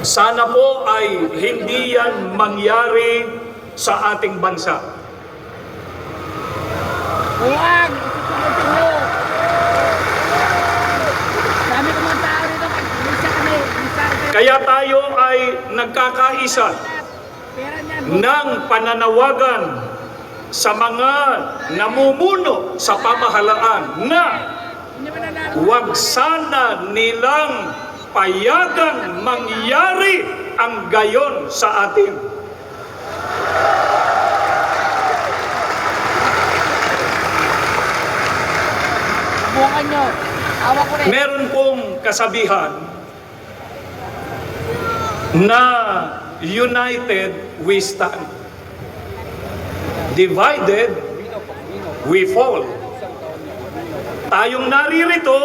Sana po ay hindi yan mangyari sa ating bansa. Huwag! Itutulotin nyo! Sabi ko mga tao rito, isa kami. Kaya tayo ay nagkakaisa Pera niya, ng pananawagan sa mga namumuno sa pamahalaan na hindi ba nanalo? huwag sana nilang payagang mangyari ang gayon sa atin. Bukan nyo. Awa ko rin. Meron pong kasabihan na united we stand, divided we fall. Tayong naririto,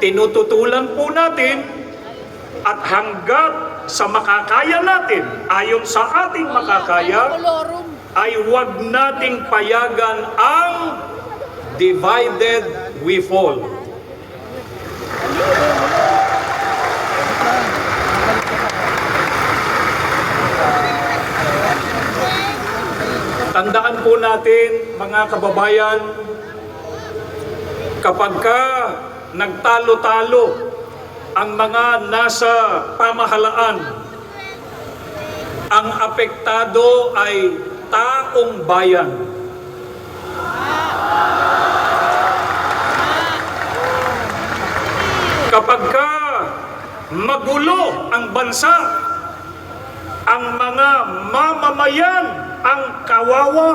tinututulan po natin at hanggat sa makakaya natin, ayon sa ating makakaya, Kolorum. ay huwag nating payagan ang divided we fall. Tandaan po natin, mga kababayan, kapag ka nagtalo-talo ang mga nasa pamahalaan, ang apektado ay taong bayan. Kapag ka magulo ang bansa, ang mga mamamayan ang kawawa.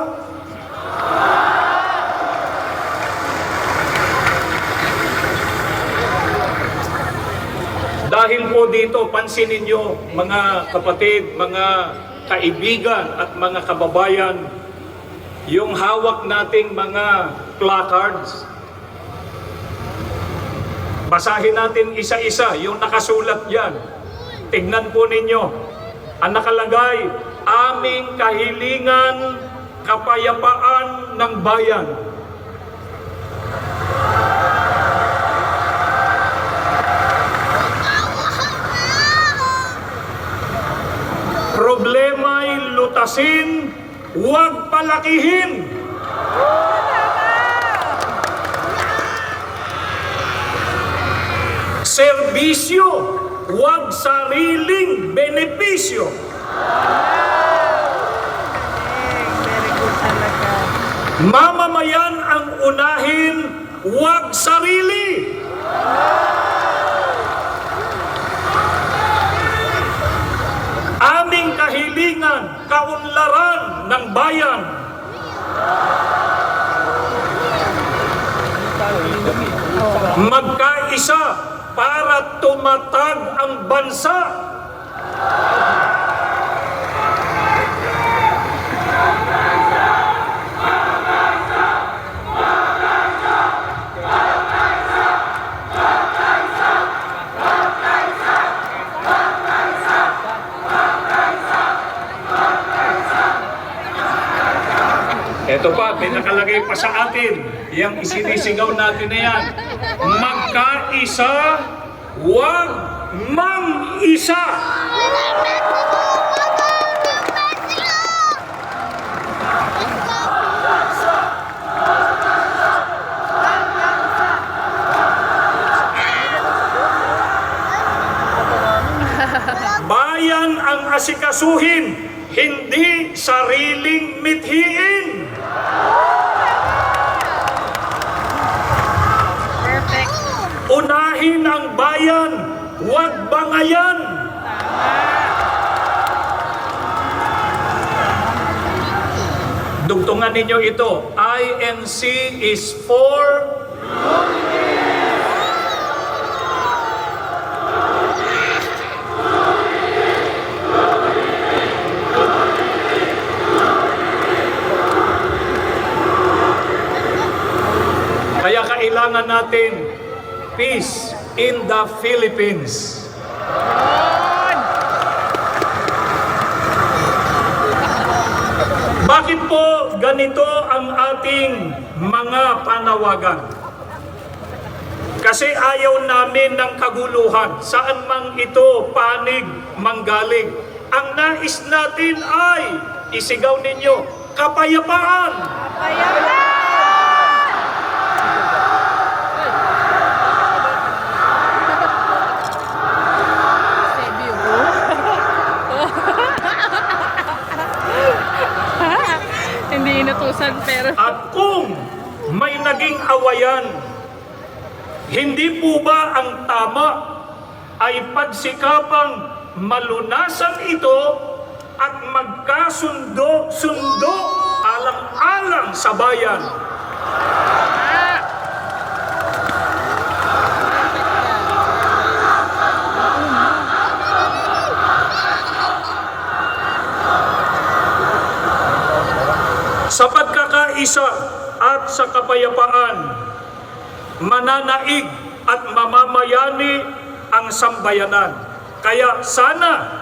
Dahil po dito, pansinin nyo mga kapatid, mga kaibigan at mga kababayan, yung hawak nating mga placards, basahin natin isa-isa yung nakasulat yan. Tignan po ninyo. Ang nakalagay, aming kahilingan, kapayapaan ng bayan. Problema'y lutasin, huwag palakihin. Serbisyo, huwag sariling benepisyo. Very good talaga. Mamamayan ang unahin, huwag sarili. Aming kahilingan, kaunlaran ng bayan. Magkaisa para tumatag ang bansa. Ito pa, pinakalagay pa sa atin, yung isinisigaw natin na yan. Magkaisa, huwag mang-isa. Bayan ang asikasuhin, hindi sariling mithiin. Perfect. Unahin ang bayan, huwag bangayan. Dugtungan ninyo ito. INC is for kaya kailangan natin peace in the Philippines. Bakit po ganito ang ating mga panawagan? Kasi ayaw namin ng kaguluhan, saan mang ito panig manggaling. Ang nais natin ay, isigaw ninyo, kapayapaan. Hindi inutusan pero At kung may naging awayan, hindi po ba ang tama ay pagsikapang malunasan ito at magkasundo-sundo alang-alang sa bayan? Sa pagkakaisa at sa kapayapaan, mananaig at mamamayani ang sambayanan. Kaya sana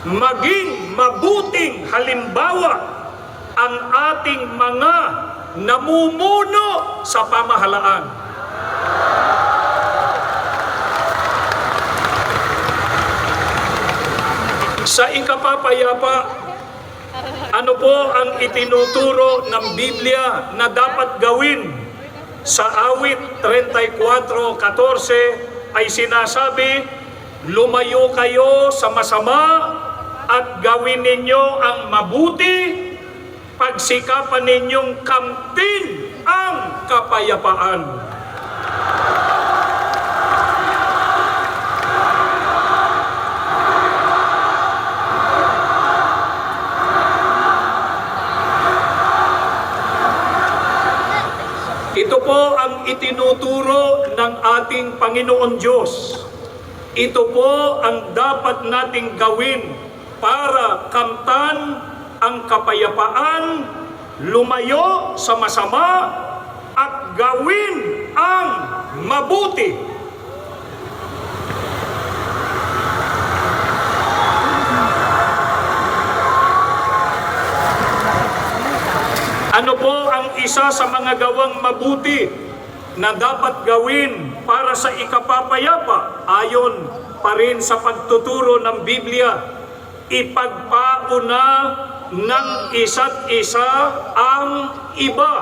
maging mabuting halimbawa ang ating mga namumuno sa pamahalaan. Sa ikapapayapa, ano po ang itinuturo ng Biblia na dapat gawin? Sa awit 34:14 ay sinasabi, lumayo kayo sa masama at gawin ninyo ang mabuti, pagsikapan ninyong kamtin ang kapayapaan. Ito po ang itinuturo ng ating Panginoon Diyos. Ito po ang dapat nating gawin para kamtan ang kapayapaan, lumayo sa masama, at gawin ang mabuti. Ano po ang isa sa mga gawang mabuti na dapat gawin para sa ikapapayapa? Ayon pa rin sa pagtuturo ng Biblia, ipagpauna ng isa't isa ang iba.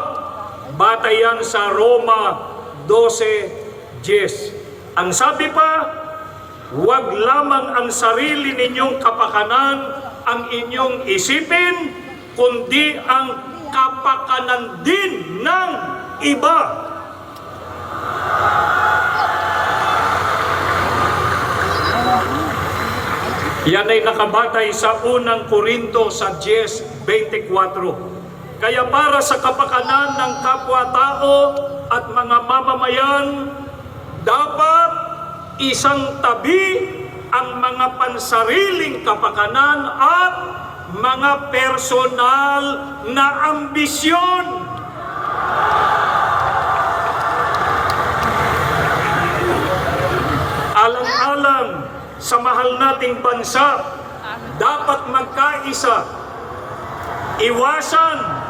Batayan sa Roma 12:10. Ang sabi pa, huwag lamang ang sarili ninyong kapakanan ang inyong isipin, kundi ang kapakanan din ng iba. Yan ay nakabatay sa unang Korinto sa 10:24. Kaya para sa kapakanan ng kapwa-tao at mga mamamayan, dapat isang tabi ang mga pansariling kapakanan at mga personal na ambisyon. Alang-alang sa mahal nating bansa, dapat magkaisa, iwasan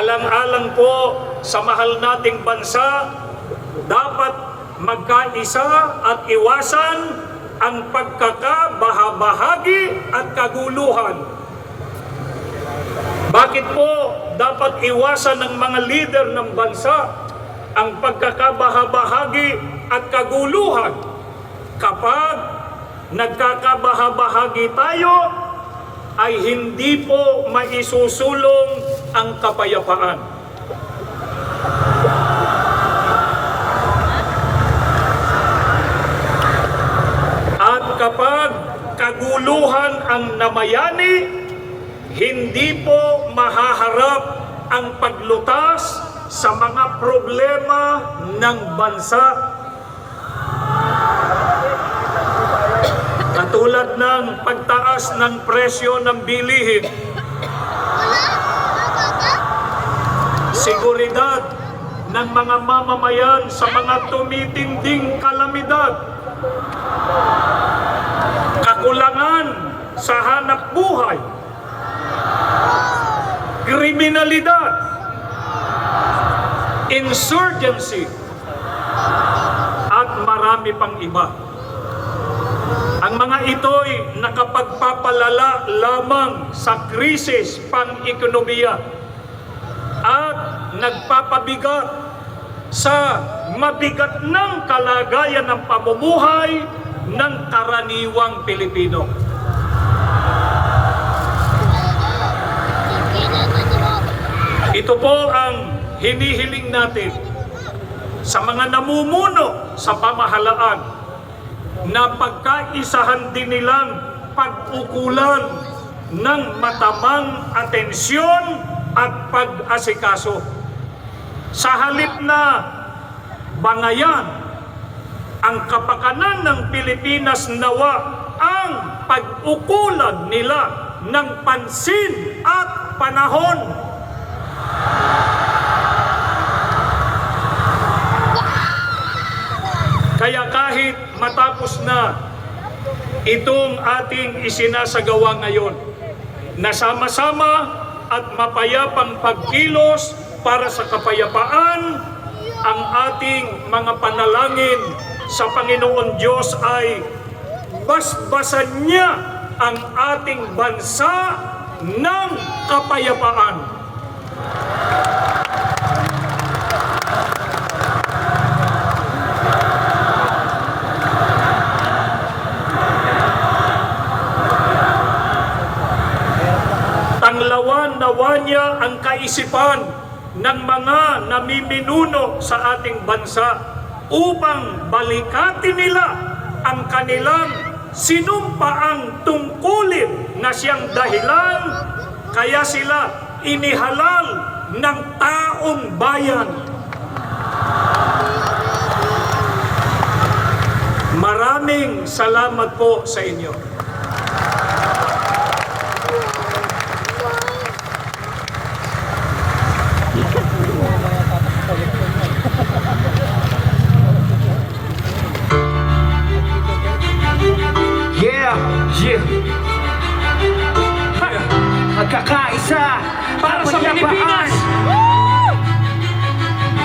alang-alang po sa mahal nating bansa, dapat magkaisa at iwasan ang pagkakabahabahagi at kaguluhan. Bakit po dapat iwasan ng mga leader ng bansa ang pagkakabahabahagi at kaguluhan? Kapag nagkakabahabahagi tayo, ay hindi po maisusulong ang kapayapaan. At kapag kaguluhan ang namayani, hindi po mahaharap ang paglutas sa mga problema ng bansa. Katulad ng pagtaas ng presyo ng bilihin, seguridad ng mga mamamayan sa mga tumitinding kalamidad, kakulangan sa hanap buhay, kriminalidad, insurgency, at marami pang iba. Ang mga ito'y nakapagpapalala lamang sa krisis pang-ekonomiya at nagpapabigat sa mabigat ng kalagayan ng pamumuhay ng karaniwang Pilipino. Ito po ang hinihiling natin sa mga namumuno sa pamahalaan na pagkaisahan din nilang pag-ukulan ng matamang atensyon at pag-asikaso. Sa halip na bangayan ang kapakanan ng Pilipinas, nawa ang pag-ukulan nila ng pansin at panahon. Kaya kahit matapos na itong ating isinasagawa ngayon, na sama-sama at mapayapang pagkilos para sa kapayapaan, ang ating mga panalangin sa Panginoon Diyos ay basbasan niya ang ating bansa ng kapayapaan. Tanglawan nawa niya ang kaisipan ng mga namiminuno sa ating bansa upang balikatin nila ang kanilang sinumpaang tungkulin na siyang dahilan kaya sila inihalal ng taong bayan. Maraming salamat po sa inyo. Yeah. Magkakaisa Para sa Pilipinas!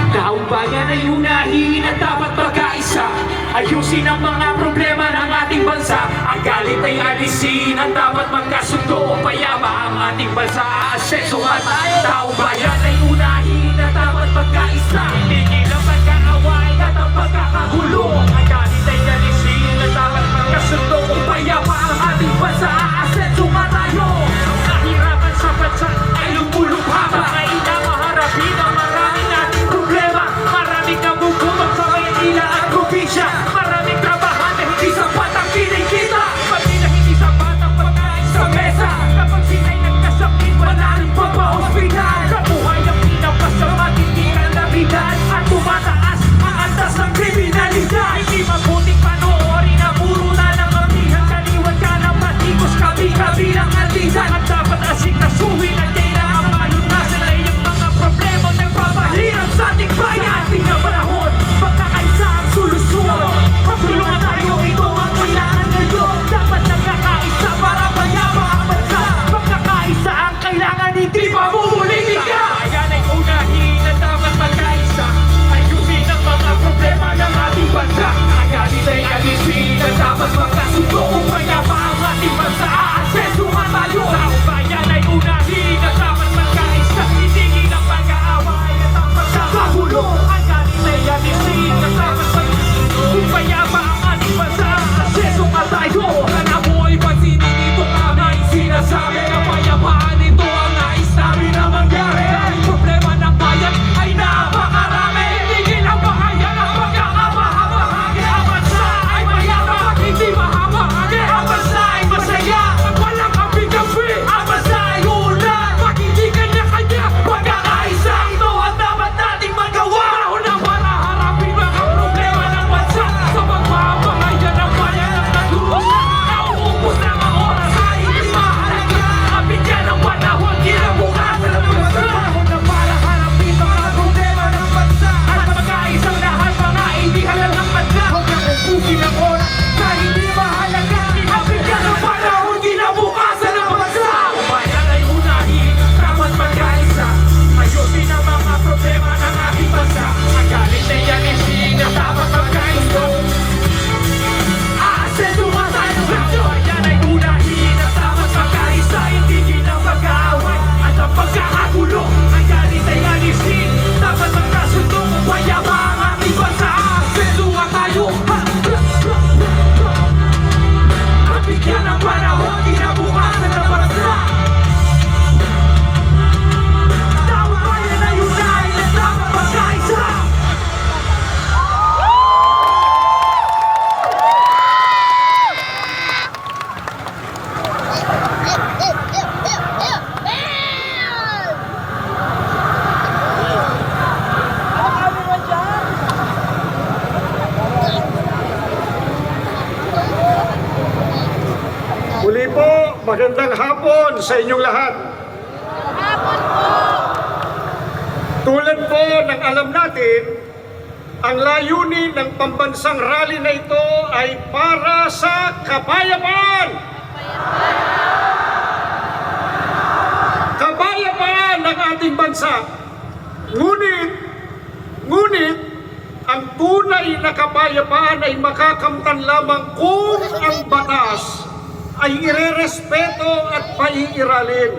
Taong bayan ay unahin at dapat magkaisa. Ayusin ang mga problema ng ating bansa. Ang galit ay alisin at dapat magkasundo. Payapa ang ating bansa, asenso at taong bayan ay unahin at dapat magkaisa. Tigil ang pagkaaway at ang pagkakagulo. Ang galit ay alisin at dapat magkasundo. Payapa ang ating bansa, asenso at tayo. Ang kahirapan sa bansa ay lumulubha. Kailangan maharapin ang maraming nating problema. Maraming nagugutom sa Maynila at probinsya. Maraming trabahan na hindi sapat ang kinikita. Pati na hindi sapat ang pagkain sa mesa. Kapag sila'y nagkasakit, wala rin papa-hospital. Kabuhay ang pinapasamat, hindi ka nabidad. At tumataas ang antas ng kriminalidad. Hindi mabuting panoorin na puro na ng amihan. Kaliwan ka ng patikos, kabi-kabilang atisan. At dapat asikasuhin ang kailangan malunasan ay ang mga problema nagpapahirap sa ating bayan. Pinapanahon, pagkakaisa ang solusyon. Pagtulungan tayo, ito ang kailangan ngayon. Dapat nagkakaisa para mayama ang bansa. Pagkakaisa ang kailangan, hindi pamumulitika. Bayan ay unahin at dapat magkaisa. Ayusin ang mga problema ng ating bansa. Ang galit ay alisin at dapat magkasundo. Kung mayama ang ating bansa, aasenso nga tayo. Taong bayan ay unahin at dapat magkaisa. Itigil ang pag-aaway at ang pagkakagulo. Ang galit ay alisin at dapat magkasundo. Kung mayama ang ating bansa, aasenso nga tayo. Sana mo ay pansinin ito aming sinasabi. Kapayapaan ito ang nais namin na mangyari. Ang problema ng bayan ay napakarami. Tigil ang bahayan ang pagkakamahama-hagi. Ang bansa ay mayama, hindi mahamahagi. Ang bansa ay masaya. Muli po, magandang hapon sa inyong lahat. Tulad po ng alam natin, ang layunin ng pambansang rally na ito ay para sa kapayapaan. Kapayapaan ng ating bansa. Ngunit, ang tunay na kapayapaan ay makakamtan lamang kung ang batas ay irerespeto at paiiralin.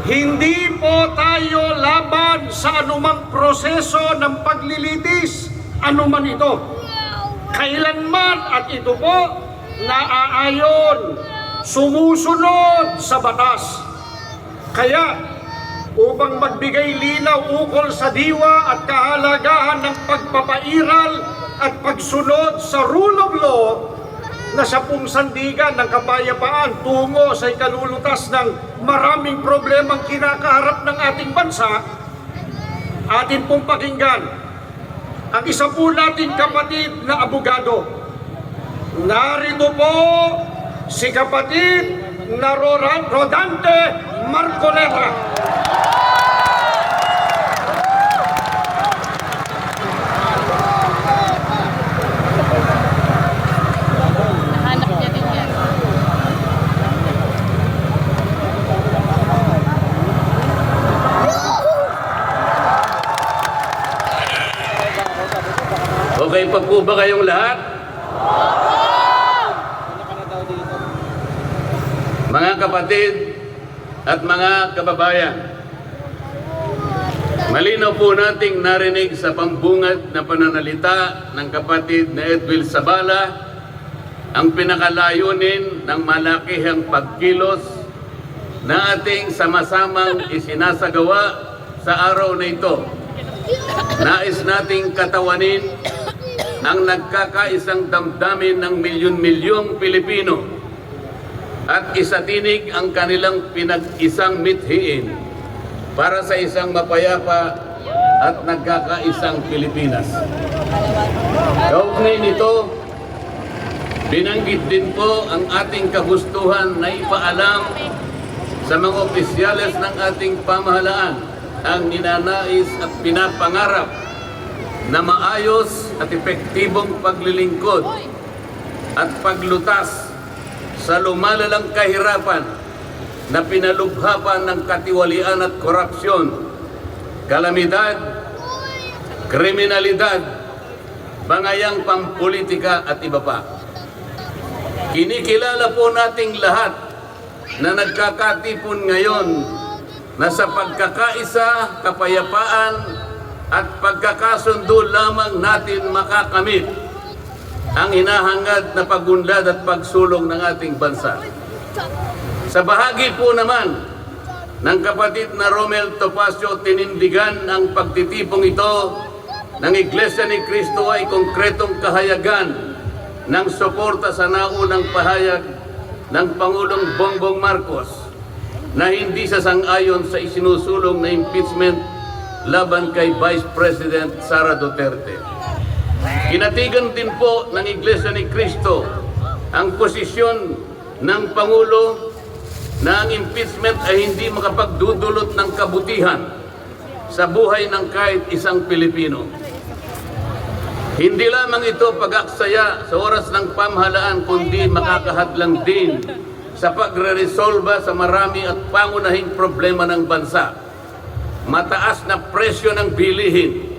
Hindi po tayo laban sa anumang proseso ng paglilitis, anuman ito. Kailanman at ito po naaayon, sumusunod sa batas. Kaya, upang magbigay linaw ukol sa diwa at kahalagahan ng pagpapairal at pagsunod sa rule of law na sapung sandigan ng kapayapaan tungo sa ikalulutas ng maraming problemang kinakaharap ng ating bansa, atin pong pakinggan ang isa po nating kapatid na abogado. Narito po si kapatid na Rodante Marcoleta. Hanap niya din yan. Okay pa po ba kayong lahat? Mga kapatid at mga kababayan, malinaw po nating narinig sa pambungad na pananalita ng kapatid na Edwil Sabala ang pinakalayunin ng malakihang pagkilos na ating sama-samang isinasagawa sa araw na ito. Nais nating katawanin ang nagkakaisang damdamin ng milyon-milyong Pilipino at isatinig ang kanilang pinag-isang mithiin para sa isang mapayapa at nagkakaisang Pilipinas. Kaugnay nito, binanggit din po ang ating kagustuhan na ipaalam sa mga opisyales ng ating pamahalaan ang ninanais at pinapangarap na maayos at epektibong paglilingkod at paglutas sa lumalalang kahirapan na pinalubhapan ng katiwalian at korupsyon, kalamidad, kriminalidad, bangayang pampolitika at iba pa. Kinikilala po nating lahat na nagkakatipon ngayon na sa pagkakaisa, kapayapaan at pagkakasundo lamang natin makakamit ang hinahangad na pagunlad at pagsulong ng ating bansa. Sa bahagi po naman ng kapatid na Romel Topacio, tinindigan ang pagtitipong ito ng Iglesia ni Cristo ay konkretong kahayagan ng suporta sa naunang pahayag ng Pangulong Bongbong Marcos na hindi sasang-ayon sa isinusulong na impeachment laban kay Vice President Sara Duterte. Kinatigan din po ng Iglesia ni Cristo ang posisyon ng Pangulo na ang impeachment ay hindi makapagdudulot ng kabutihan sa buhay ng kahit isang Pilipino. Hindi lamang ito pag-aksaya sa oras ng pamahalaan, kundi makakahadlang din sa pagre-resolba sa marami at pangunahing problema ng bansa. Mataas na presyo ng bilihin,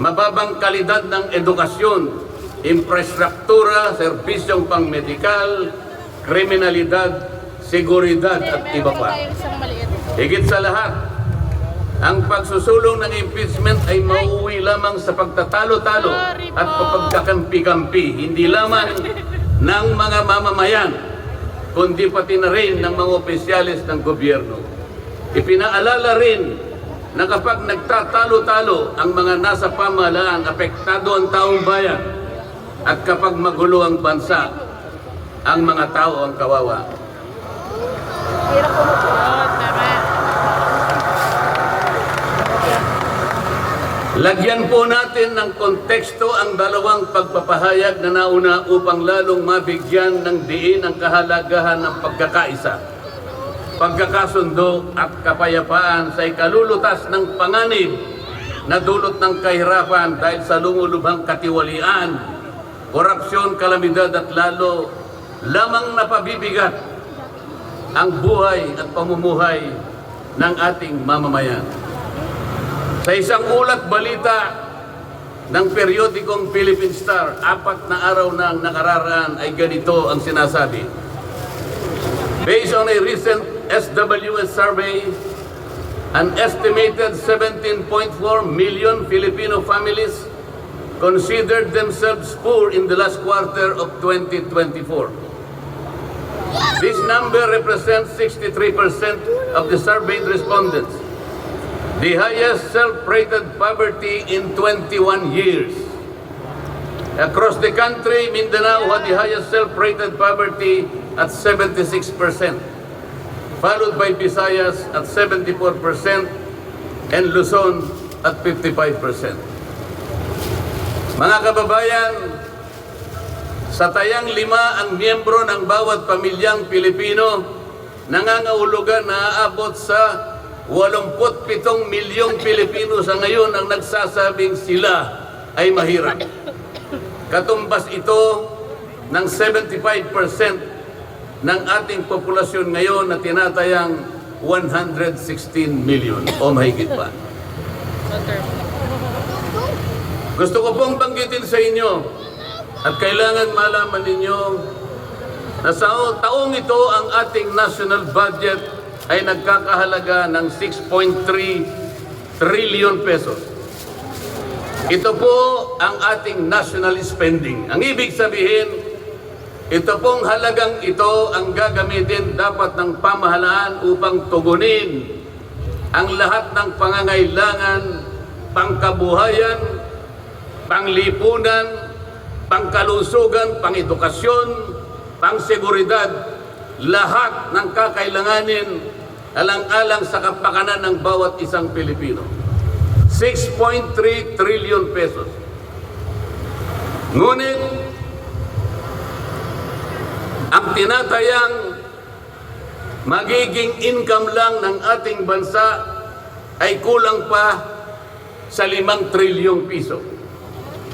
mababang kalidad ng edukasyon, infrastruktura, serbisyong pangmedikal, kriminalidad, seguridad at iba pa. Higit sa lahat, ang pagsusulong ng impeachment ay mauuwi lamang sa pagtatalo-talo at pagkakampi-kampi, hindi lamang ng mga mamamayan, kundi pati na rin ng mga opisyalis ng gobyerno. Ipinaalala rin na kapag nagtatalo-talo ang mga nasa pamahalaan, apektado ang taong bayan, at kapag magulo ang bansa, ang mga tao ang kawawa. Lagyan po natin ng konteksto ang dalawang pagpapahayag na nauna upang lalong mabigyan ng diin ang kahalagahan ng pagkakaisa, pagkakasundo at kapayapaan sa ikalulutas ng panganib na dulot ng kahirapan dahil sa lumulubhang katiwalian, korupsyon, kalamidad at lalo lamang napabibigat ang buhay at pamumuhay ng ating mamamayan. Sa isang ulat balita ng periodikong Philippine Star, 4 na araw na ang nakararaan ay ganito ang sinasabi. Based on a recent SWS survey, an estimated 17.4 million Filipino families considered themselves poor in the last quarter of 2024. This number represents 63% of the surveyed respondents, the highest self-rated poverty in 21 years. Across the country, Mindanao had the highest self-rated poverty at 76%, followed by Visayas at 74% and Luzon at 55%. Mga kababayan, sa tayang 5 ang miyembro ng bawat pamilyang Pilipino, nangangahulugan na aabot sa 87 milyong Pilipino sa ngayon ang nagsasabing sila ay mahirap. Katumbas ito ng 75% ng ating populasyon ngayon na tinatayang 116 million o mahigit pa. Gusto ko pong banggitin sa inyo at kailangan malaman ninyo na sa taong ito ang ating national budget ay nagkakahalaga ng 6.3 trillion pesos. Ito po ang ating national spending. Ang ibig sabihin, ito pong halagang ito ang gagamitin dapat ng pamahalaan upang tugunin ang lahat ng pangangailangan, pangkabuhayan, panglipunan, pangkalusugan, pangedukasyon, pangseguridad, lahat ng kakailanganin alang-alang sa kapakanan ng bawat isang Pilipino. 6.3 trillion pesos. Ngunit, ang tinatayang magiging income lang ng ating bansa ay kulang pa sa 5 trilyong piso.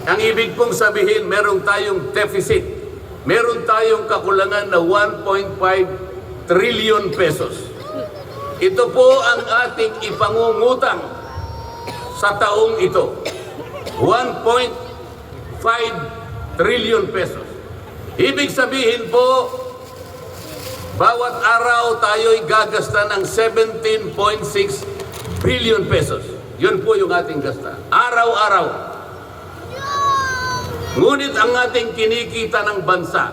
Ang ibig pong sabihin, meron tayong deficit. Meron tayong kakulangan na 1.5 trillion pesos. Ito po ang ating ipangungutang sa taong ito. 1.5 trillion pesos. Ibig sabihin po, bawat araw tayo'y gagasta ng 17.6 billion pesos. Yun po yung ating gasta. Araw-araw. Ngunit ang ating kinikita ng bansa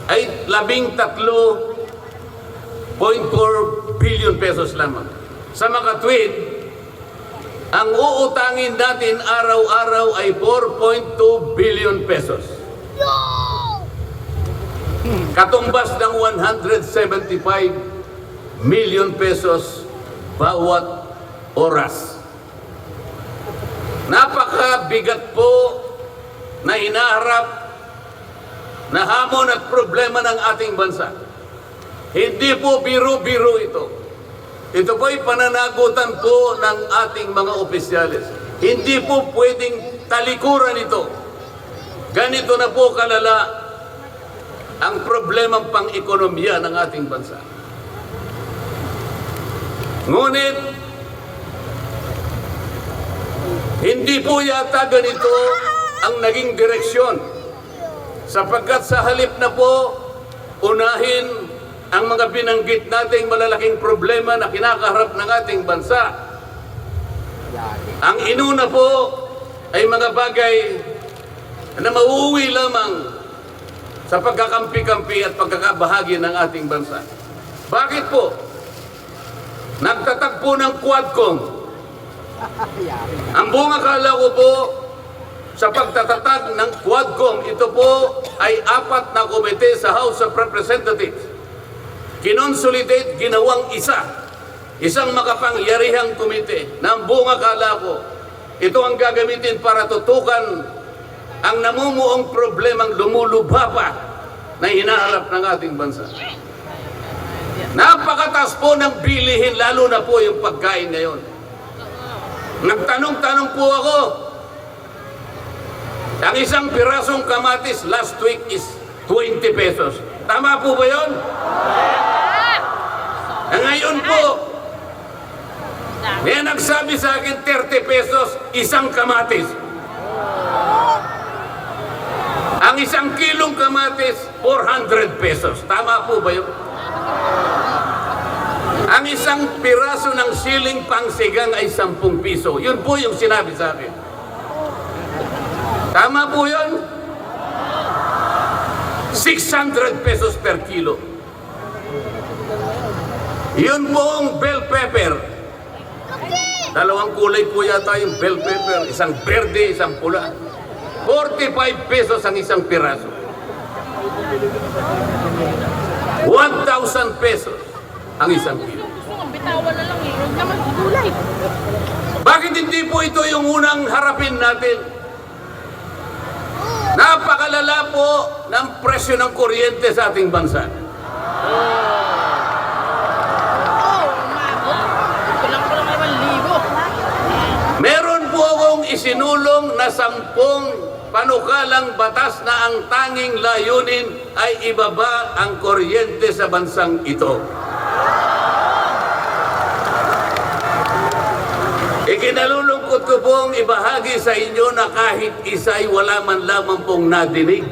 ay 13.4 billion pesos lamang. Sa makatwid, ang uutangin natin araw-araw ay 4.2 billion pesos. Katumbas ng 175 million pesos bawat oras. Napakabigat po na hinaharap na hamon at problema ng ating bansa. Hindi po biro-biro ito. Ito po'y pananagutan po ng ating mga opisyales. Hindi po pwedeng talikuran ito. Ganito na po kalala ang problemang pang-ekonomiya ng ating bansa. Ngunit, hindi po yata ganito ang naging direksyon, sapagkat sa halip na po unahin ang mga binanggit nating malalaking problema na kinakaharap ng ating bansa, ang inuna po ay mga bagay na mauuwi lamang sa pagkakampi-kampi at pagkakabahagi ng ating bansa. Bakit po? Nagtatagpo ng Quadcom. Ang buong akala ko po, sa pagtatatag ng Quadcom, ito po ay 4 na komite sa House of Representatives. Kinonsolidate, ginawang isang makapangyarihang komite na ang buong akala ko ito ang gagamitin para tutukan ang namumuong problemang lumulubha pa na hinaharap ng ating bansa. Napakataas po ng bilihin, lalo na po yung pagkain ngayon. Nagtanong-tanong po ako, ang isang pirasong kamatis last week is 20 pesos. Tama po ba yun? Ngayon po, may nagsabi sa akin 30 pesos isang kamatis. Ang isang kilong kamatis, 400 pesos. Tama po ba yun? Ang isang piraso ng siling pangsigang ay 10 piso. Yun po yung sinabi sa akin. Tama po yun? 600 pesos per kilo. Yun pong bell pepper. Dalawang kulay po yata yung bell pepper. Isang berde, isang pula. 45 pesos ang isang piraso. 1,000 pesos ang isang kilo. Gusto nga, bitawan na lang eh. Huwag naman gulay. Bakit hindi po ito yung unang harapin natin? Napakalala po ng presyo ng kuryente sa ating bansa. Kulang-kulang 5,000. Meron po akong isinulong na 10 panukalang batas na ang tanging layunin ay ibaba ang kuryente sa bansang ito. Ikinalulungkot ko pong ibahagi sa inyo na kahit isa ay wala man lamang pong nadinig.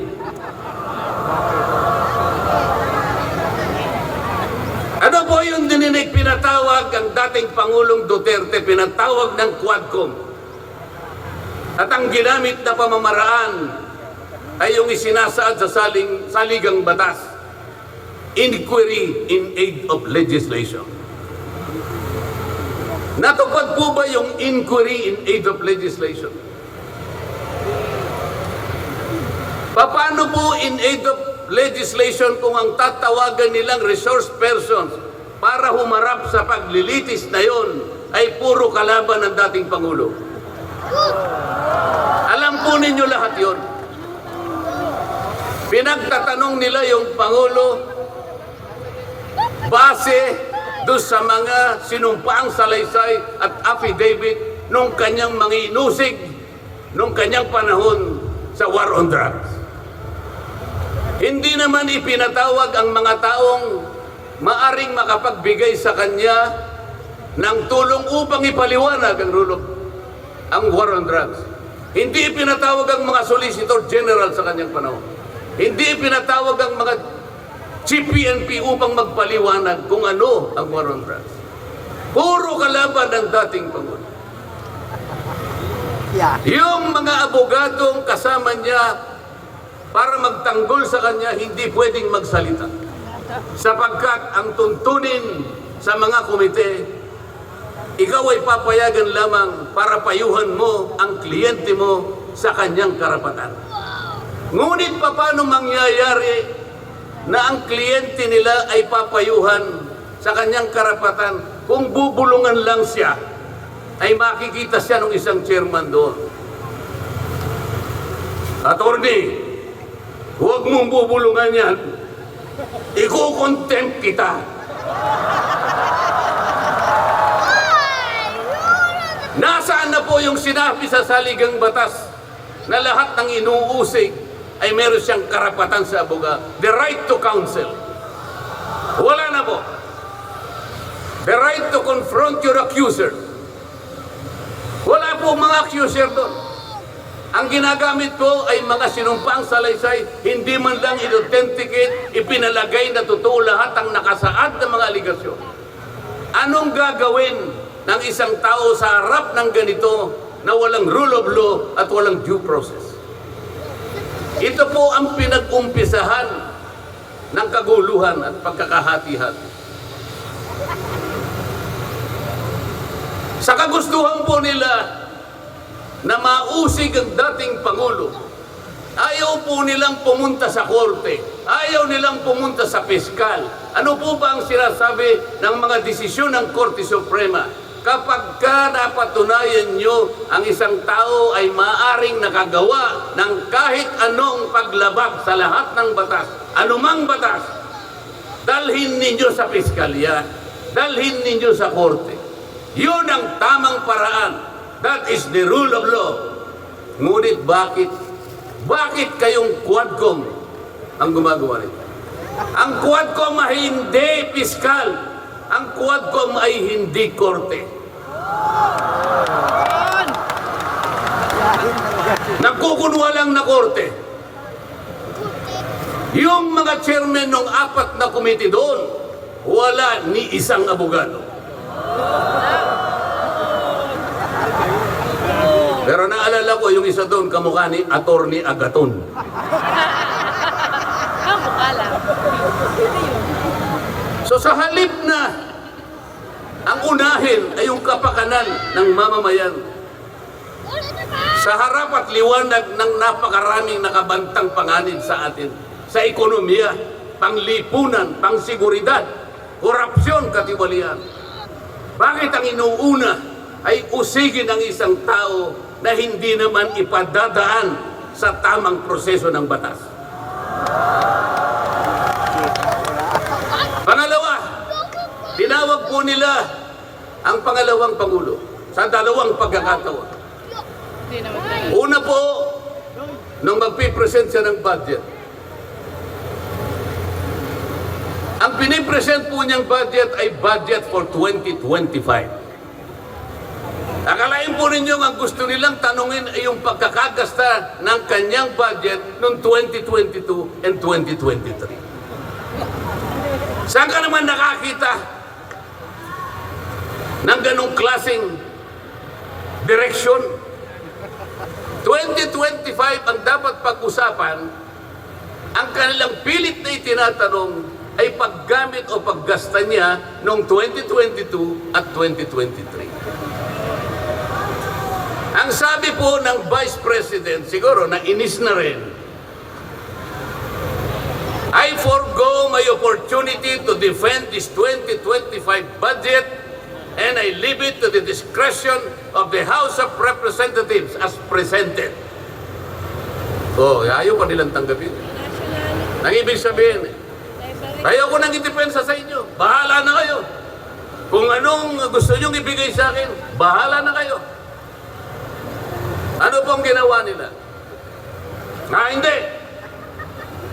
Ano po yung dininig? Pinatawag ang dating Pangulong Duterte, pinatawag ng Quadcom. At ang ginamit na pamamaraan ay yung isinasaad sa saligang batas, inquiry in aid of legislation. Natupad po ba yung inquiry in aid of legislation? Paano po in aid of legislation kung ang tatawagan nilang resource persons para humarap sa paglilitis na yon ay puro kalaban ng dating Pangulo? Alam po ninyo lahat yon. Pinagtatanong nila yung Pangulo base doon sa mga sinumpaang salaysay at affidavit nung kanyang mga inusig nung kanyang panahon sa war on drugs. Hindi naman ipinatawag ang mga taong maaring makapagbigay sa kanya ng tulong upang ipaliwanag ang war on drugs. Hindi ipinatawag ang mga Solicitor General sa kanyang panahon. Hindi ipinatawag ang mga Chief PNP upang magpaliwanag kung ano ang war on drugs. Puro kalaban ng dating Pangulo. Yung mga abogadong kasama niya para magtanggol sa kanya, hindi pwedeng magsalita. Sapagkat ang tuntunin sa mga komite, ikaw ay papayagan lamang para payuhan mo ang kliyente mo sa kanyang karapatan. Ngunit paano mangyayari na ang kliyente nila ay papayuhan sa kanyang karapatan kung bubulungan lang siya, ay makikita siya ng isang chairman doon. Attorney, huwag mong bubulungan yan. Iko-contempt kita. Nasaan na po yung sinabi sa saligang batas na lahat ng inuusig ay meron siyang karapatan sa abogado? The right to counsel. Wala na po. The right to confront your accuser. Wala po mga accuser doon. Ang ginagamit po ay mga sinumpaang salaysay, hindi man lang in-authenticate, ipinalagay na totoo lahat ang nakasaad ng mga aligasyon. Anong gagawin ng isang tao sa harap ng ganito na walang rule of law at walang due process? Ito po ang pinag-umpisahan ng kaguluhan at pagkakahati-hati. Sa kagustuhan po nila na mausig ang dating Pangulo, ayaw po nilang pumunta sa korte, ayaw nilang pumunta sa piskal. Ano po ba ang sinasabi ng mga desisyon ng Korte Suprema? kapag ka napatunayan nyo ang isang tao ay maaring nakagawa ng kahit anong paglabag sa lahat ng batas, anumang batas, dalhin ninyo sa piskalya, dalhin ninyo sa korte. Yun ang tamang paraan. That is the rule of law. Ngunit bakit kayong Quadcom ang gumagawa nito? Ang Quadcom ay hindi piskal. Ang Quadcom ay hindi korte. Nagkukunwa lang na korte. Yung mga chairman ng 4 na komite doon, wala ni isang abogado. Pero naalala ko yung isa doon, kamukha ni Attorney Agaton. Mukha lang. So sa halip na ang unahin ay yung kapakanan ng mamamayan, sa harap at liwanag ng napakaraming nakabantang panganib sa atin, sa ekonomiya, panglipunan, pangsiguridad, korupsyon, katiwalian, bakit ang inuuna ay usigin ang isang tao na hindi naman ipadadaan sa tamang proseso ng batas? Pangalawa, tinawag po nila ang pangalawang Pangulo sa 2 pagkakataon. Hindi naman tayo. Una po, nung magpipresent siya ng budget. Ang pinipresent po niyang budget ay budget for 2025. Akalain po ninyo ang gusto nilang tanungin ay yung pagkakagasta ng kanyang budget noong 2022 and 2023. Saan ka naman nakakita ng ganong klaseng direksyon? 2025 ang dapat pag-usapan, ang kanilang pilit na itinatanong ay paggamit o paggasta niya noong 2022 at 2023. Ang sabi po ng Vice President, siguro na inis na rin, I forgo my opportunity to defend this 2025 budget and I leave it to the discretion of the House of Representatives as presented. So, ayaw pa nilang tanggapin. Ang ibig sabihin, ayaw ko nang idepensa sa inyo. Bahala na kayo. Kung anong gusto nyong ibigay sa akin, bahala na kayo. Ano pong ginawa nila? Hindi.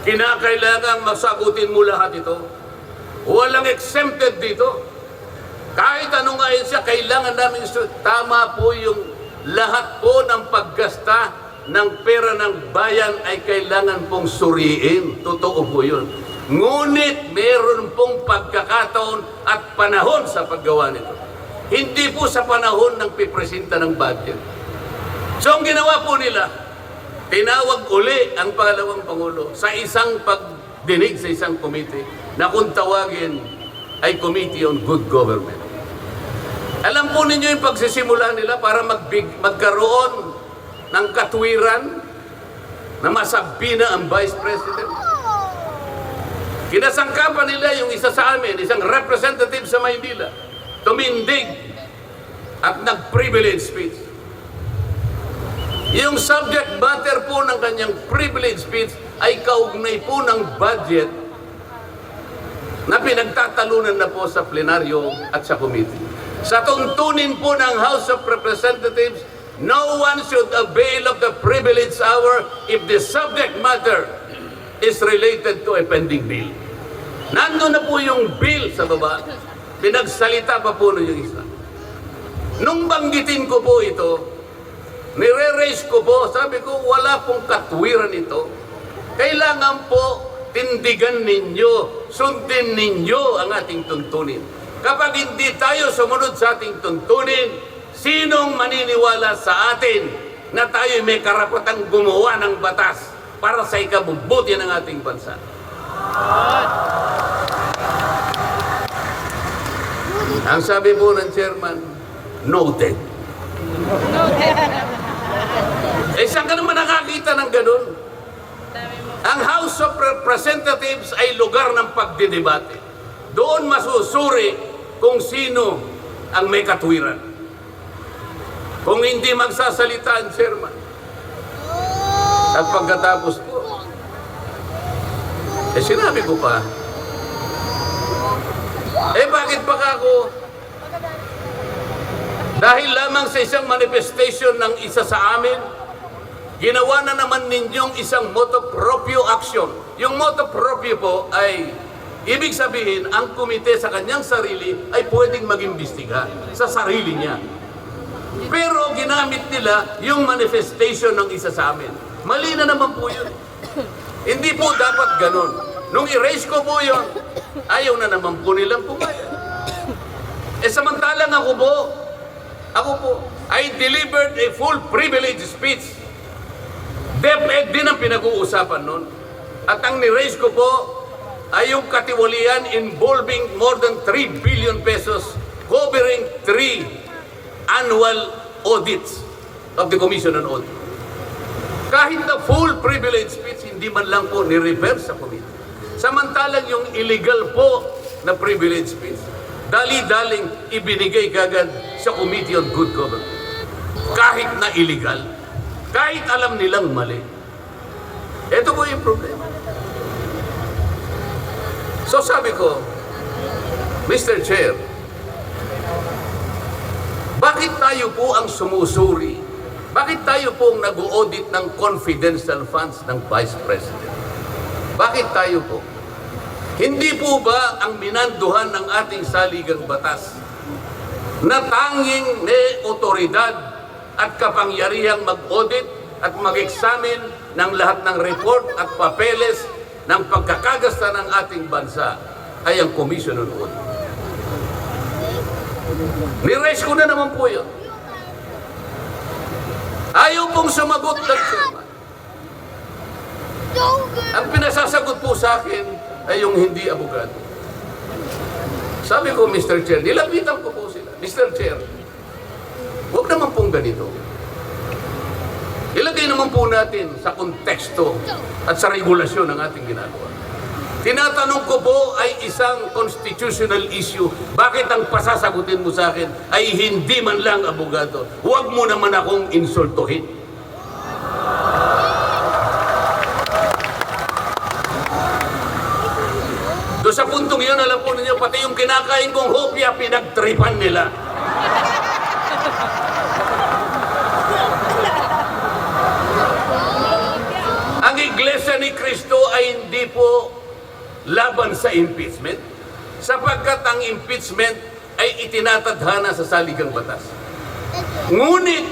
Kinakailangan masagutin mo lahat ito. Walang exempted dito. Kahit anong ayon siya, kailangan namin tama po yung lahat po ng paggasta ng pera ng bayan ay kailangan pong suriin. Totoo po yun. Ngunit meron pong pagkakataon at panahon sa paggawa nito. Hindi po sa panahon ng pipresenta ng budget. So ang ginawa po nila, tinawag uli ang pangalawang Pangulo sa isang pagdinig sa isang komite na kung tawagin ay Committee on Good Government. Alam po ninyo yung pagsisimula nila para magkaroon ng katwiran na masabi na ang Vice President. Kinasangkapan nila yung isa sa amin, isang representative sa Maynila, tumindig at nag-privilege speech. Yung subject matter po ng kanyang privilege speech ay kaugnay po ng budget na pinagtatalunan na po sa plenaryo at sa committee. Sa tuntunin po ng House of Representatives, no one should avail of the privilege hour if the subject matter is related to a pending bill. Nandun na po yung bill sa baba, pinagsalita pa po yung isa. Nung banggitin ko po ito, nire-raise ko po, sabi ko, wala pong katwiran ito. Kailangan po tindigan ninyo, sundin ninyo ang ating tuntunin. Kapag hindi tayo sumunod sa ating tuntunin, sinong maniniwala sa atin na tayo may karapatang gumawa ng batas para sa ikabubuti ng ating bansa? Ang sabi po ng chairman, noted. Saan ka naman nakakita ng ganun? Ang House of Representatives ay lugar ng pagdidebate. Doon masusuri kung sino ang may katwiran. Kung hindi magsasalita ang chairman, at pagkatapos po, sinabi ko pa, bakit pa ako? Dahil lamang sa isang manifestation ng isa sa amin, ginawa na naman ninyong isang motu proprio action. Yung motu proprio po ay, ibig sabihin, ang komite sa kanyang sarili ay pwedeng mag-imbestiga sa sarili niya. Pero ginamit nila yung manifestation ng isa sa amin. Mali na naman po yun. Hindi po dapat ganon. Nung erase ko po yun, ayaw na naman po nilang pumayag. Samantalang ako po, I delivered a full privilege speech. DepEd din ang pinag-uusapan nun. At ang ni-raise ko po ay yung katiwalian involving more than 3 billion pesos covering 3 annual audits of the Commission on Audit. Kahit na full privilege speech, hindi man lang po ni-reverse sa committee. Samantalang yung illegal po na privilege speech, dali-daling ibinigay kagad sa Committee on Good Government. Kahit na illegal, kahit alam nilang mali. Ito po yung problema. So sabi ko, Mr. Chair, bakit tayo po ang sumusuri? Bakit tayo po ang nag-audit ng confidential funds ng Vice President? Bakit tayo po? Hindi po ba ang minanduhan ng ating saligang batas na tanging may otoridad at kapangyarihang mag-audit at mag-examine ng lahat ng report at papeles ng pagkakagasta ng ating bansa ay ang Commission on Audit? Ni-raise ko na naman po yun. Ayaw pong sumagot ng chairman. Ang pinasasagot po sa akin ay yung hindi abogado. Sabi ko, Mr. Chair, nilapitan ko po sila. Mr. Chair, huwag naman pong ganito. Ilagay naman po natin sa konteksto at sa regulasyon ng ating ginagawa. Tinatanong ko po ay isang constitutional issue. Bakit ang pasasagutin mo sa akin ay hindi man lang abogado? Huwag mo naman akong insultuhin. Doon sa puntong yun, alam po ninyo, pati yung kinakain kong hopya, pinagtripan nila. Ang Iglesia ni Cristo ay hindi po laban sa impeachment, sapagkat ang impeachment ay itinatadhana sa saligang batas. Ngunit,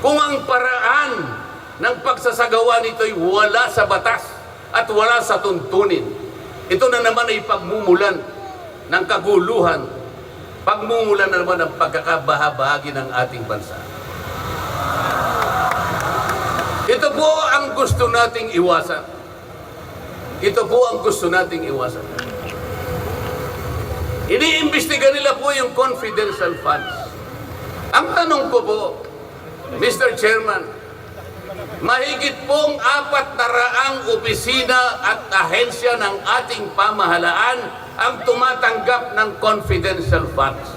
kung ang paraan ng pagsasagawa nito ay wala sa batas at wala sa tuntunin, ito na naman ay pagmumulan ng kaguluhan, pagmumulan na naman ng pagkakabahabahagi ng ating bansa. Ito po ang gusto nating iwasan. Ito po ang gusto nating iwasan. Iniimbestiga nila po yung confidential funds. Ang tanong ko po, Mr. Chairman, mahigit pong 400 opisina at ahensya ng ating pamahalaan ang tumatanggap ng confidential funds.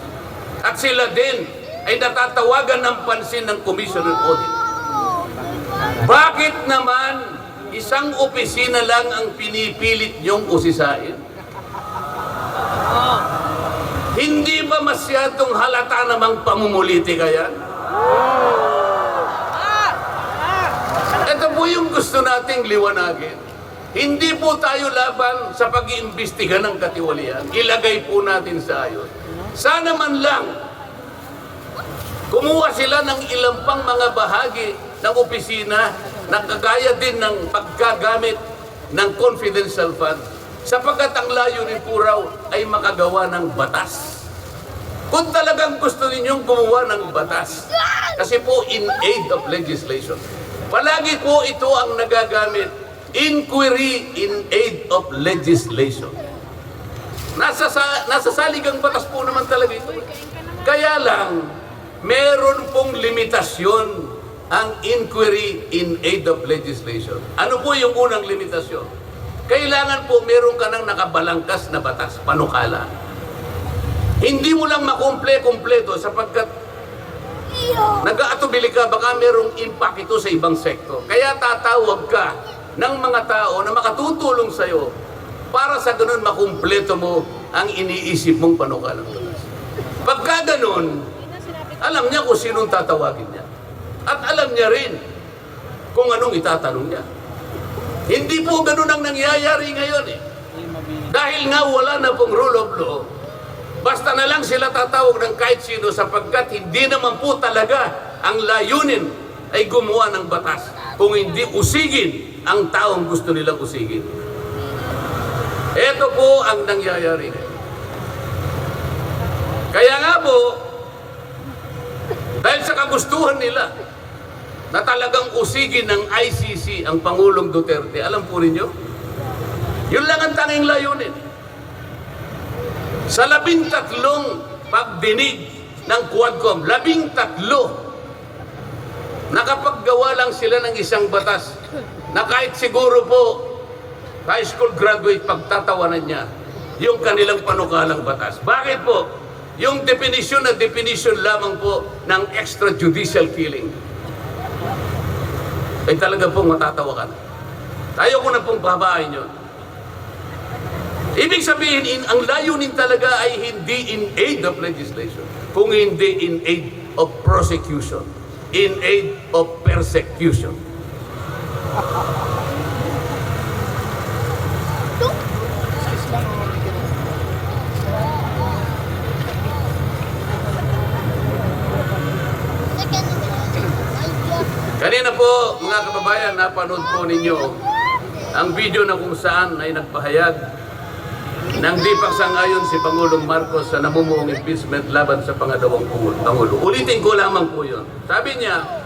At sila din ay natatawagan ng pansin ng Commission on Audit. Bakit naman isang opisina lang ang pinipilit niyong usisain? Hindi ba masyadong halata namang pamumuliti kaya? Ito po yung gusto nating liwanagin. Hindi po tayo laban sa pag-iimbestiga ng katiwalian. Ilagay po natin sa ayos. Sana man lang kumuha sila ng ilang pang mga bahagi ng opisina na kagaya din ng pagkagamit ng confidential fund, sapagkat ang layunin po raw ay makagawa ng batas. Kung talagang gusto ninyong gumawa ng batas, kasi po in aid of legislation, palagi po ito ang nagagamit, inquiry in aid of legislation. Nasa saligang batas po naman talaga ito. Kaya lang, meron pong limitasyon ang inquiry in aid of legislation. Ano po yung unang limitasyon? Kailangan po meron ka ng nakabalangkas na batas, panukala. Hindi mo lang makumple-kumpleto sapagkat nag-aatubili ka, baka merong impact ito sa ibang sektor. Kaya tatawag ka ng mga tao na makatutulong sa'yo para sa ganun makumpleto mo ang iniisip mong panukalang batas. Pagka ganun, alam niya kung sinong tatawagin niya. At alam niya rin kung anong itatanong niya. Hindi po ganun ang nangyayari ngayon eh. Dahil nga wala na pong rule of law, basta na lang sila tatawag ng kahit sino sapagkat hindi naman po talaga ang layunin ay gumawa ng batas kung hindi usigin ang taong gusto nilang usigin. Ito po ang nangyayari ngayon. Kaya nga po, dahil sa kagustuhan nila na talagang usigin ng ICC ang Pangulong Duterte, alam po ninyo, yun lang ang tanging layunin. Sa 13 pagdinig ng Quadcom, 13, nakapaggawa lang sila ng isang batas na kahit siguro po high school graduate pagtatawanan niya yung kanilang panukalang batas. Bakit po? Yung definition na definition lamang po ng extrajudicial killing ay talaga pong matatawa ka na. Tayo ko na pong babain yun. Ibig sabihin, ang layunin talaga ay hindi in aid of legislation, kung hindi in aid of prosecution, in aid of persecution. Kanina po, mga kababayan, napanood po ninyo ang video na kung saan ay nagpahayag nang di pagsang-ayon si Pangulong Marcos sa namumuong impeachment laban sa pangalawang Pangulo. Ulitin ko lamang po yun. Sabi niya,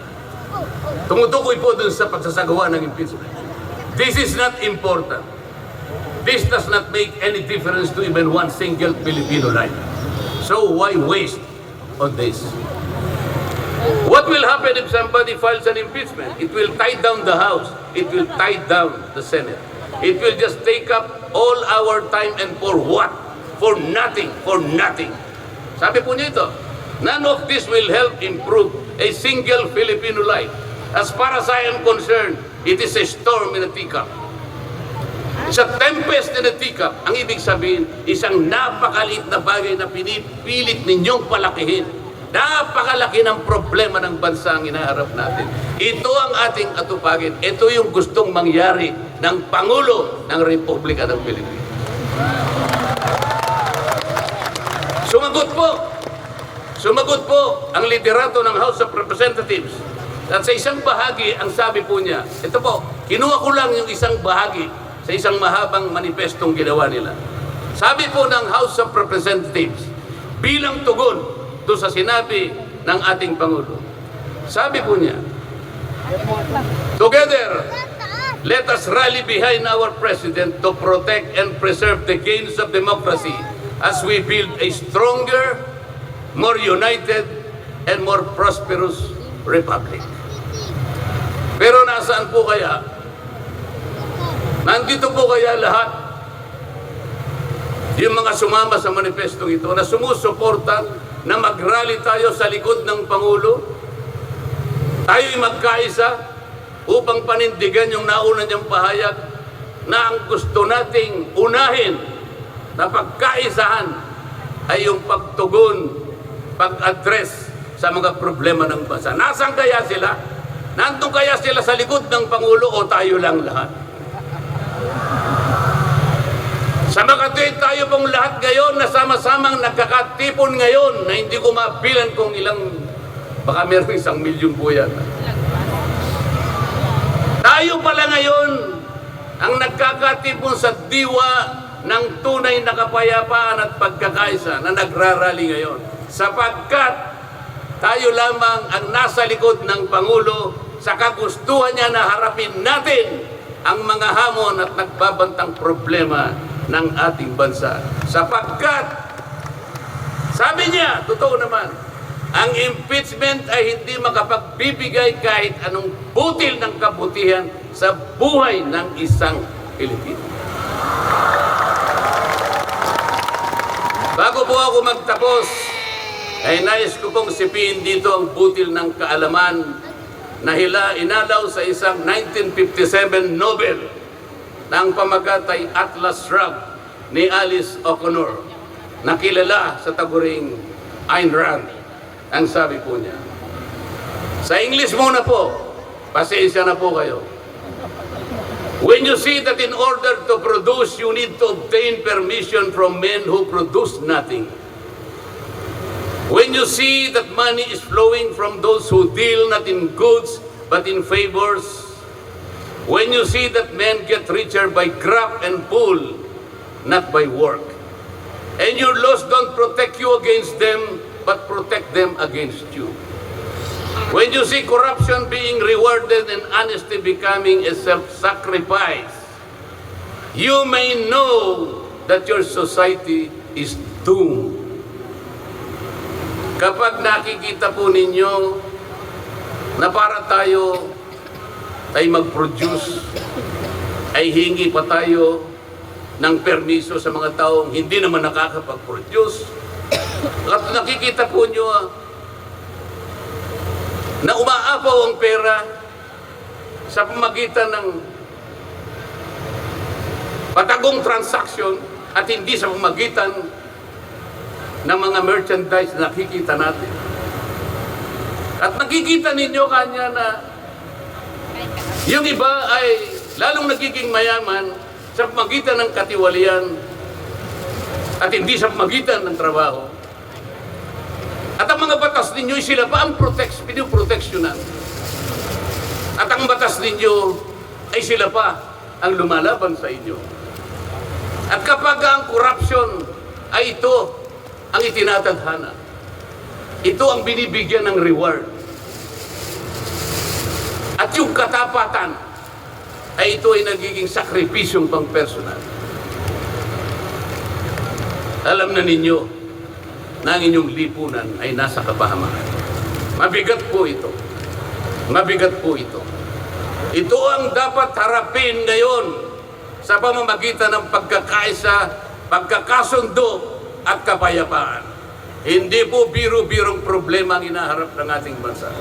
tumutukoy po dun sa pagsasagawa ng impeachment. This is not important. This does not make any difference to even one single Filipino life. So why waste on this? What will happen if somebody files an impeachment? It will tie down the House. It will tie down the Senate. It will just take up all our time and for what? For nothing. For nothing. Sabi po niya ito, none of this will help improve a single Filipino life. As far as I am concerned, it is a storm in a teacup. It's a tempest in a teacup. Ang ibig sabihin, isang napakaliit na bagay na pinipilit ninyong palakihin. Napakalaki ng problema ng bansa ang inaharap natin. Ito ang ating atupagin. Ito yung gustong mangyari ng Pangulo ng Republika ng Pilipinas. Sumagot po ang liderato ng House of Representatives. At sa isang bahagi, ang sabi po niya, ito po, kinuha ko lang yung isang bahagi sa isang mahabang manifestong ginawa nila. Sabi po ng House of Representatives, bilang tugon doon sa sinabi ng ating Pangulo. Sabi po niya, together, let us rally behind our President to protect and preserve the gains of democracy as we build a stronger, more united, and more prosperous republic. Pero nasaan po kaya? Nandito po kaya lahat yung mga sumama sa manifestong ito na sumusuporta na mag-rally tayo sa likod ng Pangulo, tayo'y magkaisa upang panindigan yung nauna niyang pahayag na ang gusto nating unahin na pagkaisahan ay yung pagtugon, pag-address sa mga problema ng bansa. Nasaan kaya sila? Nandun kaya sila sa likod ng Pangulo o tayo lang lahat? Sa Makati, tayo pong lahat ngayon na sama-samang nagkakatipon ngayon na hindi ko mabilan kung ilang, baka meron 1 milyon po yan. Tayo pala ngayon ang nagkakatipon sa diwa ng tunay na kapayapaan at pagkakaisa na nagrarally ngayon. Sapagkat tayo lamang ang nasa likod ng Pangulo sa kagustuhan niya na harapin natin ang mga hamon at nagbabantang problema ng ating bansa. Sapagkat, sabi niya, totoo naman, ang impeachment ay hindi makapagbibigay kahit anong butil ng kabutihan sa buhay ng isang Pilipino. Bago po ako magtapos, ay nais ko pong sipin dito ang butil ng kaalaman na inalaw sa isang 1957 Nobel na ang pamagat ay Atlas Shrugged ni Alice O'Connor, na kilala sa taguring Ayn Rand. Ang sabi po niya, sa English muna po, pasensya na po kayo. When you see that in order to produce, you need to obtain permission from men who produce nothing. When you see that money is flowing from those who deal not in goods but in favors. When you see that men get richer by grab and pull, not by work. And your laws don't protect you against them, but protect them against you. When you see corruption being rewarded and honesty becoming a self-sacrifice, you may know that your society is doomed. Kapag nakikita po ninyo na para tayo ay mag-produce, ay hingi pa tayo ng permiso sa mga taong hindi naman nakakapag-produce, at nakikita po nyo na umaapaw ang pera sa pamagitan ng patagong transaction at hindi sa pamagitan ng mga merchandise na nakikita natin. At nakikita ninyo kanya na yung iba ay lalong nagiging mayaman sa pamagitan ng katiwalian at hindi sa pamagitan ng trabaho. At ang mga batas ninyo, sila pa ang pinoproteksyonan. At ang batas ninyo ay sila pa ang lumalaban sa inyo. At kapag ang corruption ay ito ang itinatadhana, ito ang binibigyan ng reward. At yung katapatan ay ito ay nagiging sakripisyong pang-personal. Alam na ninyo na ang inyong lipunan ay nasa kapahamakan. Mabigat po ito. Mabigat po ito. Ito ang dapat harapin ngayon sa pamamagitan ng pagkakaisa, pagkakasundo at kapayapaan. Hindi po biro-birong problema ang inaharap ng ating bansa.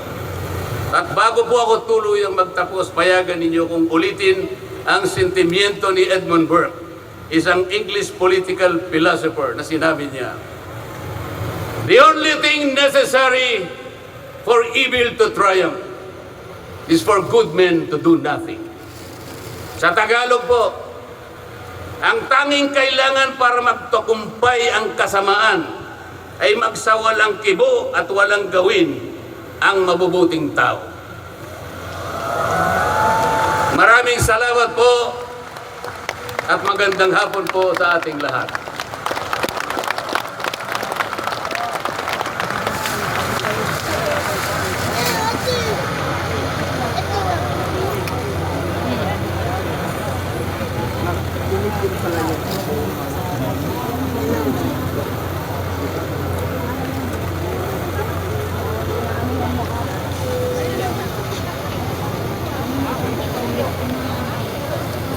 At bago po ako tuluyang magtapos, payagan ninyo kung ulitin ang sentimiento ni Edmund Burke, isang English political philosopher, na sinabi niya, "The only thing necessary for evil to triumph is for good men to do nothing." Sa Tagalog po, ang tanging kailangan para magtagumpay ang kasamaan ay magsawalang kibo at walang gawin ang mabubuting tao. Maraming salamat po at magandang hapon po sa ating lahat.